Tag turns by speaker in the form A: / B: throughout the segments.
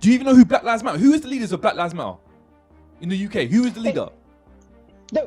A: Do you even know who Black Lives Matter? Who is the leaders of Black Lives Matter in the UK? Who is the leader?
B: I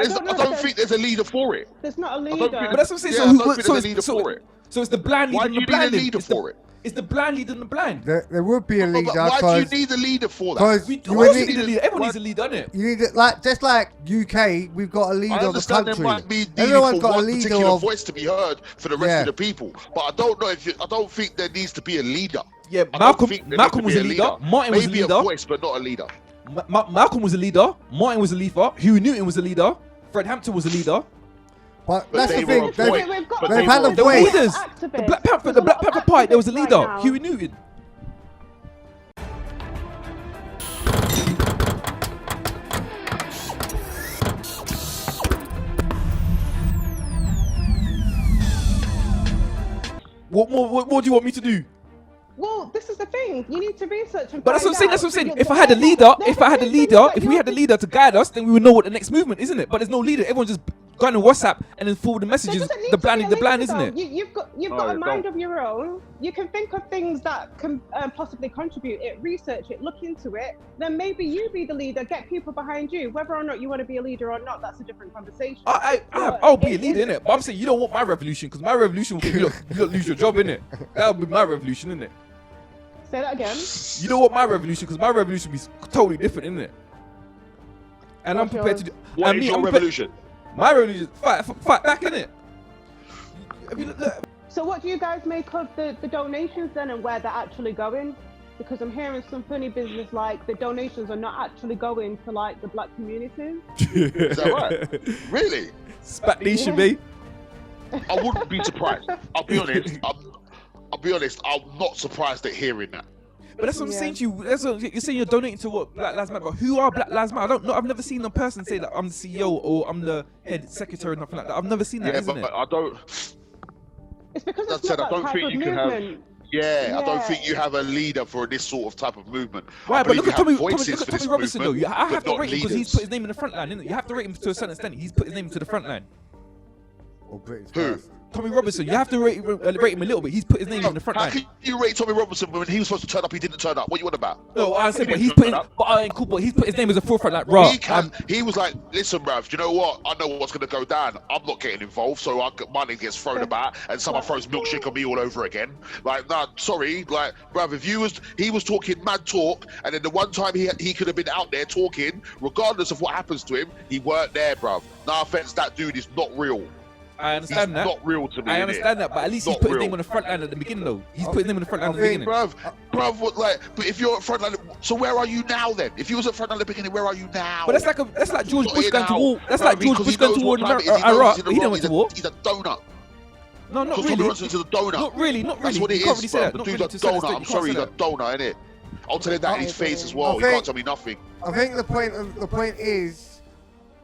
B: don't think there's a leader for it.
C: There's not a leader.
A: But that's what I'm saying.
B: Yeah, I don't think there's a leader for it.
A: So it's the blind leader and the blind.
B: Why do you need a leader for it?
A: It's the blind leader and the blind.
D: There would be a leader.
B: Why do you need a leader for that?
A: We also need a leader. Everyone needs a leader, doesn't it?
D: You need it, like just like UK, we've got a leader of the country.
B: There might be
D: Everyone's got a
B: one
D: leader
B: particular
D: of
B: voice to be heard for the rest of the people. But I don't know if I don't think there needs to be a leader.
A: Yeah, Malcolm was a leader. Martin was a leader.
B: Maybe a voice, but not a leader.
A: Malcolm was a leader. Martin was a leader. Huey Newton was a leader. Fred Hampton was a leader.
D: But that's the thing.
A: They've had the leaders. The Black Panther Party, there was a leader. Huey Newton. What more do you want me to do?
C: Well, this is the thing. You need to research and.
A: But that's what I'm saying. That's what I'm saying. If I had a leader, if we had a leader to guide us, then we would know what the next movement, isn't it? But there's no leader. Everyone's just going on WhatsApp and then forward the messages. The blind, isn't it?
C: You've got a mind of your own. You can think of things that can possibly contribute it, research it, look into it. Then maybe you be the leader, get people behind you. Whether or not you want to be a leader or not, that's a different conversation.
A: I'll be a leader, innit? But I'm saying you don't want my revolution, because my revolution will be you don't lose your job, innit? That'll be my revolution, innit?
C: Say that again.
A: You don't want my revolution, because my revolution will be totally different, innit? And I'm prepared to do.
B: What is your revolution?
A: My revolution, fight back, innit?
C: So what do you guys make of the donations then, and where they're actually going? Because I'm hearing some funny business like the donations are not actually going to like the black communities.
B: Is that right? Really?
A: Spat Nation, babe.
B: I wouldn't be surprised. I'll be honest. I'll be honest. I'm not surprised at hearing that.
A: But that's what I'm saying to you. That's what you're saying. You're donating to what Black Lives Matter. But who are Black Lives Matter? I don't know. I've never seen a person say that I'm the CEO or I'm the head secretary or nothing like that. I've never seen that.
B: Yeah, but I don't.
C: It's because it's not that type of movement.
B: I don't think you have a leader for this sort of type of movement.
A: Right, but look at Tommy Robinson though. I have to rate him because he's put his name in the front line, isn't it? You have to rate him to a certain extent. He's put his name to the front line.
B: Who?
A: Tommy Robinson. You have to rate him a little bit. He's put his name in the front line.
B: How can you rate Tommy Robinson when he was supposed to turn up, he didn't turn up? What you want about?
A: No, I said, but he's put his name as a forefront, like, raw.
B: He was like, listen, bruv, you know what? I know what's going to go down. I'm not getting involved, so my name gets thrown about, and someone throws milkshake on me all over again. Like, nah, sorry, like, bruv, if he was talking mad talk, and then the one time he could have been out there talking, regardless of what happens to him, he weren't there, bruv. No offense, that dude is not real.
A: I understand that.
B: Not real to me.
A: I understand that, but at least he's put his name on the front line at the beginning, though. He's put his name on the front line at the beginning.
B: Bruv, what, like, but if you're at front line, so where are you now then? If you was at front line at the beginning, where are you now?
A: But that's like George Bush going to war. That's like George Bush going to war in Iraq. He didn't went to war.
B: He's a donut.
A: No, not really.
B: Tommy Robinson's a donut.
A: Not really.
B: That's what it is, bro. The dude's a donut. I'm sorry, he's a donut, innit? I'll tell him that in his face as well. He can't tell me nothing.
D: I think the point is,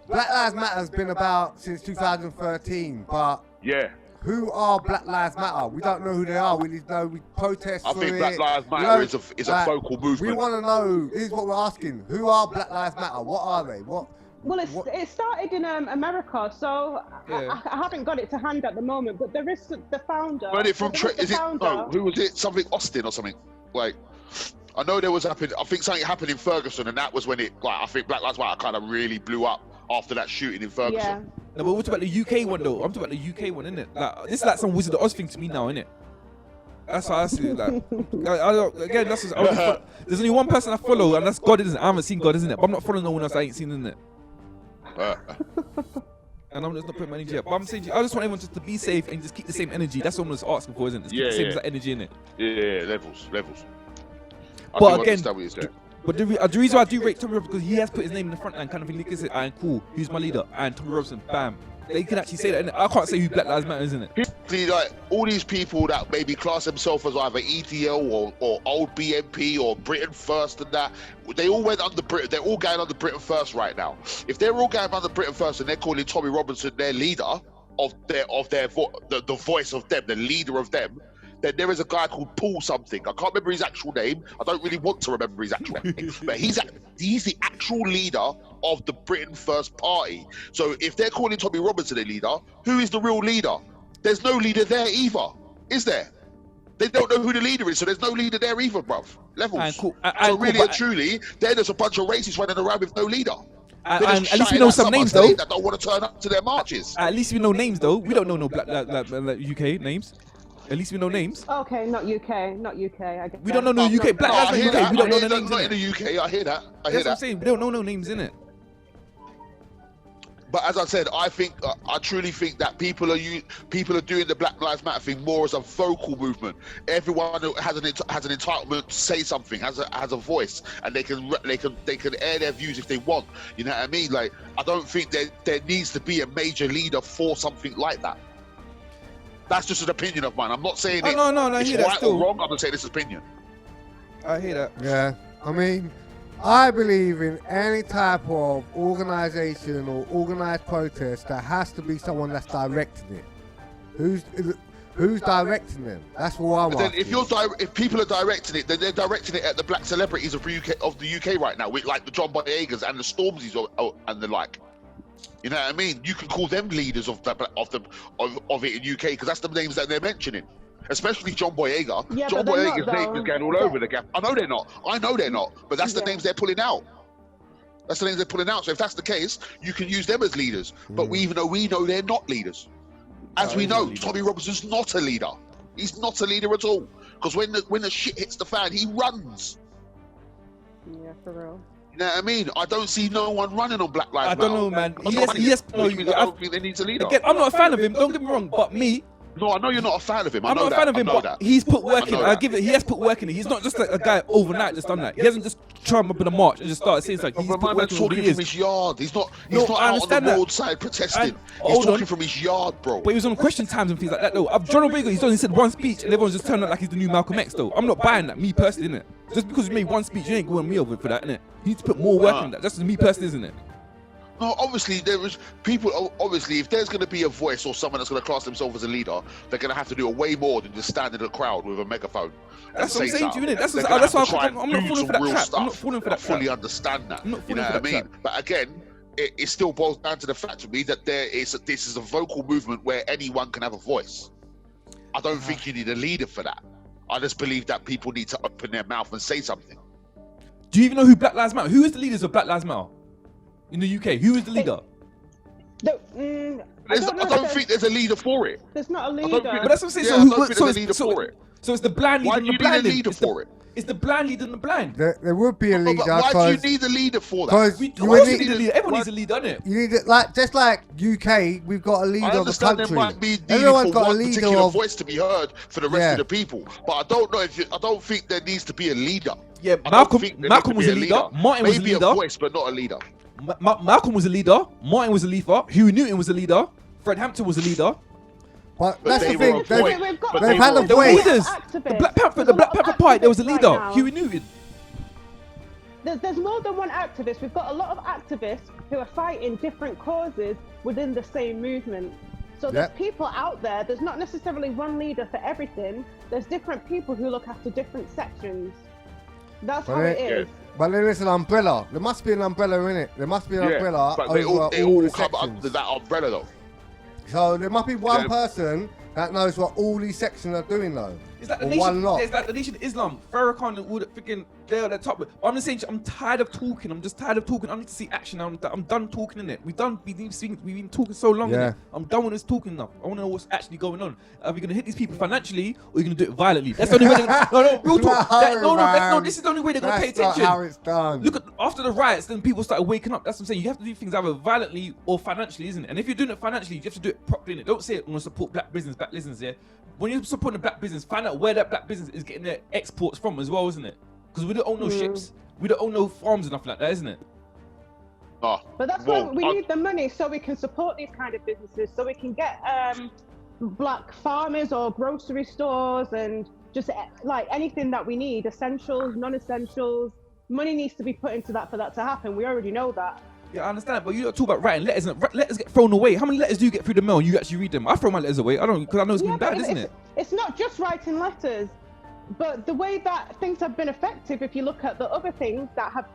D: Black Lives Matter has been about since 2013, but
B: yeah.
D: Who are Black Lives Matter? We don't know who they are. We need to know. We protest for it.
B: I think Black Lives Matter is a vocal movement.
D: We want to know. This is what we're asking. Who are Black Lives Matter? What are they? Well,
C: it started in America, so I haven't got it to hand at the moment. But there is the founder.
B: Who was it? Something Austin or something? Like, I know there was I think something happened in Ferguson, and that was when I think Black Lives Matter kind of really blew up after that shooting in Ferguson.
C: Yeah.
A: No, but what about the UK one though? I'm talking about the UK one, innit? Like, this is like some Wizard of Oz thing to me now, innit? That's how I see it. Like, there's only one person I follow, and that's God, isn't it? I haven't seen God, isn't it? But I'm not following no one else I ain't seen, isn't it? And I'm just not putting my energy up. But I'm saying, I just want everyone just to be safe and just keep the same energy. That's what I'm just asking for, isn't it? Just keep the same exact energy, innit?
B: Yeah, levels.
A: But again, but the reason why I do rate Tommy Robinson because he has put his name in the front line, kind of thing. Like, is it? And cool, who's my leader? And Tommy Robinson, bam. They can actually say that. And I can't say who Black Lives Matter is, isn't it?
B: Like all these people that maybe class themselves as either EDL or old BNP or Britain First and that, they all went under Britain. They're all going under Britain First right now. If they're all going under Britain First and they're calling Tommy Robinson their leader the voice of them, the leader of them, then there is a guy called Paul something. I can't remember his actual name. I don't really want to remember his actual name. But he's the actual leader of the Britain First Party. So if they're calling Tommy Robinson a leader, who is the real leader? There's no leader there either, is there? They don't know who the leader is, so there's no leader there either, bruv. Levels.
A: Cool.
B: So really and truly, there's a bunch of racists running around with no leader.
A: And at least we know some names though.
B: That don't want to turn up to their marches.
A: At least we know names though. We don't know no black UK names. At least we know names.
C: Okay, not UK, not UK. I guess.
A: We don't know no UK. Black lives matter UK. We don't know the names.
B: Not in the UK. I hear that.
A: That's what I'm saying. We don't know no names in it.
B: But as I said, I truly think that people are doing the Black Lives Matter thing more as a vocal movement. Everyone has an entitlement to say something, has a voice, and they can air their views if they want. You know what I mean? Like, I don't think there needs to be a major leader for something like that. That's just an opinion of mine. I'm not saying it's right or wrong. I'm just saying this opinion.
A: I hear that.
D: Yeah, I mean, I believe in any type of organisation or organised protest, there has to be someone that's directing it. Who's directing them? That's what I'm asking.
B: If people are directing it, then they're directing it at the black celebrities of the UK right now, with like the John Boyegas and the Stormzy's and the like. You know what I mean? You can call them leaders of it in UK because that's the names that they're mentioning. Especially John Boyega. Yeah, John Boyega's name is going all over the gap. I know they're not, but that's the names they're pulling out. That's the names they're pulling out. So if that's the case, you can use them as leaders. But we know they're not leaders. As we know, Tommy Robinson's not a leader. He's not a leader at all. Because when the shit hits the fan, he runs.
C: Yeah, for real.
B: You know what I mean? I don't see no one running on Black Lives Matter.
A: I don't know, man.
B: I don't think they need a leader.
A: Again, I'm not a fan of him. Don't get me wrong, but me.
B: No, I know you're not a fan of him.
A: I'm not a fan of him, but he's put work in. I give it. He has put work in it. He's not just like a guy overnight just done that. He hasn't just turned up in a march and just started saying like he's put work in
B: talking from his yard. He's not out on the roadside protesting. He's talking from his yard, bro.
A: But he was on Question Times and things like that though. John O'Brien, he said one speech and everyone's just turned out like he's the new Malcolm X though. I'm not buying that, me personally, innit? Just because you made one speech, you ain't going me over for that, innit? You need to put more work in that. That's just me personally, isn't it?
B: No, obviously there is people. Obviously, if there's going to be a voice or someone that's going to class themselves as a leader, they're going to have to do way more than just stand in a crowd with a megaphone.
A: That's what I'm saying to you, innit? That's why I'm not falling for that trap. I'm not falling for that trap.
B: I fully understand that. You know what I mean? But again, it still boils down to the fact to me that this is a vocal movement where anyone can have a voice. I don't think you need a leader for that. I just believe that people need to open their mouth and say something.
A: Do you even know who Black Lives Matter? Who is the leaders of Black Lives Matter in the UK? Who is the leader?
B: I don't think there's a leader for it.
C: There's not a leader.
A: But that's what I'm saying.
B: Yeah, I don't think there's a leader for it.
A: So it's the blind leader and the blind.
B: Why do you need a leader for it?
A: It's the blind leader and the blind.
D: There would be a leader.
B: Why do you need a leader for that?
A: Everyone needs a leader, innit?
D: You need it, just like UK, we've got a leader of the country.
B: There might be
D: Everyone's got a
B: one
D: leader
B: particular
D: of
B: voice to be heard for the rest of the people. But I don't know I don't think there needs to be a leader.
A: Yeah, Malcolm was a leader. Martin was a leader.
B: Maybe a voice, but not a leader.
A: Malcolm was a leader. Martin was a leader. Huey Newton was a leader. Fred Hampton was a leader.
D: But that's the thing.
C: They've
D: had a
A: voice.
D: voice.
A: The Black Panther Party, there was a leader. Huey Newton.
C: There's more than one activist. We've got a lot of activists who are fighting different causes within the same movement. So there's people out there. There's not necessarily one leader for everything. There's different people who look after different sections. That's how it is.
D: But there is an umbrella. There must be an umbrella in it. There must be an umbrella
B: but
D: over
B: they all come under that umbrella though.
D: So there must be one person that knows what all these sections are doing though.
A: It's like the Nation of Islam, Farrakhan and all that freaking, they're at the top. I'm just saying, I'm tired of talking. I'm just tired of talking. I need to see action. I'm done talking, innit? We've been talking so long, innit? I'm done with this talking now. I want to know what's actually going on. Are we going to hit these people financially or are you going to do it violently? That's the only way real talk. This is the only way they're going to pay attention.
D: That's not how it's done.
A: Look, after the riots, then people started waking up. That's what I'm saying. You have to do things either violently or financially, isn't it? And if you're doing it financially, you have to do it properly, innit? Don't say it, I'm going to support black business, yeah? When you're supporting a black business, find out where that black business is getting their exports from as well, isn't it? Because we don't own no ships, we don't own no farms and nothing like that, isn't it?
C: But that's why we need the money so we can support these kind of businesses, so we can get black farmers or grocery stores and just like anything that we need, essentials, non-essentials. Money needs to be put into that for that to happen. We already know that.
A: Yeah, I understand, but you don't talk about writing letters. And letters get thrown away. How many letters do you get through the mail and you actually read them? I throw my letters away. I don't, because I know it's been bad, isn't it?
C: It's not just writing letters, but the way that things have been effective, if you look at the other things that have,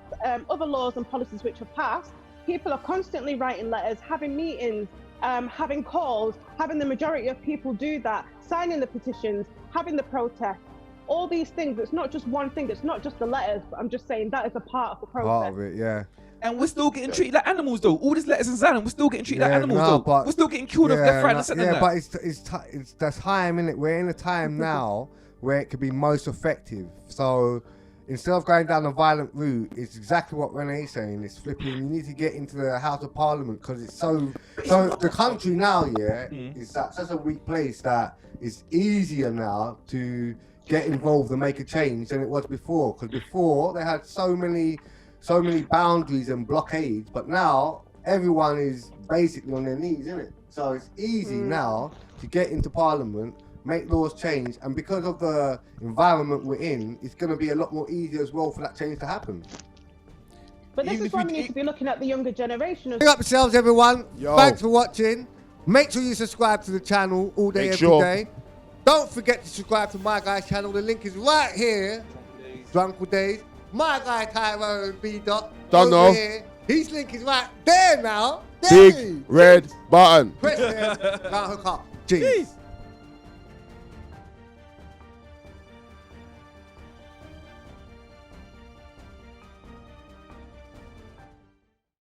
C: other laws and policies which have passed, people are constantly writing letters, having meetings, having calls, having the majority of people do that, signing the petitions, having the protests. all these things. It's not just one thing. It's not just the letters. But I'm just saying that is a part of the process.
D: Part of it, yeah.
A: And we're still getting treated like animals, though. All these letters in Zion, we're still getting treated like
D: Yeah,
A: animals,
D: no,
A: though.
D: but-
A: We're still getting killed off left, right, and centre.
D: Yeah, but it's that's time, innit? We're in a time now where it could be most effective. So instead of going down a violent route, it's exactly what Renee's saying. It's flipping. You need to get into the House of Parliament because it's so the country now, yeah, is at such a weak place that it's easier now to get involved and make a change than it was before. Because before they had so many boundaries and blockades, but now everyone is basically on their knees, isn't it? So it's easy now to get into Parliament, make laws change, and because of the environment we're in, it's going to be a lot more easier as well for that change to happen.
C: But this is why we need to be looking at the younger generation.
D: Big up yourselves, everyone.
E: Yo.
D: Thanks for watching. Make sure you subscribe to the channel all day, every day. Don't forget to subscribe to my guy's channel. The link is right here. Drunkle Days. My guy Tyrone B.Dot.
E: Don't know.
D: Here. His link is right there now.
E: Big red button.
D: Press there. Now hook up. Jeez.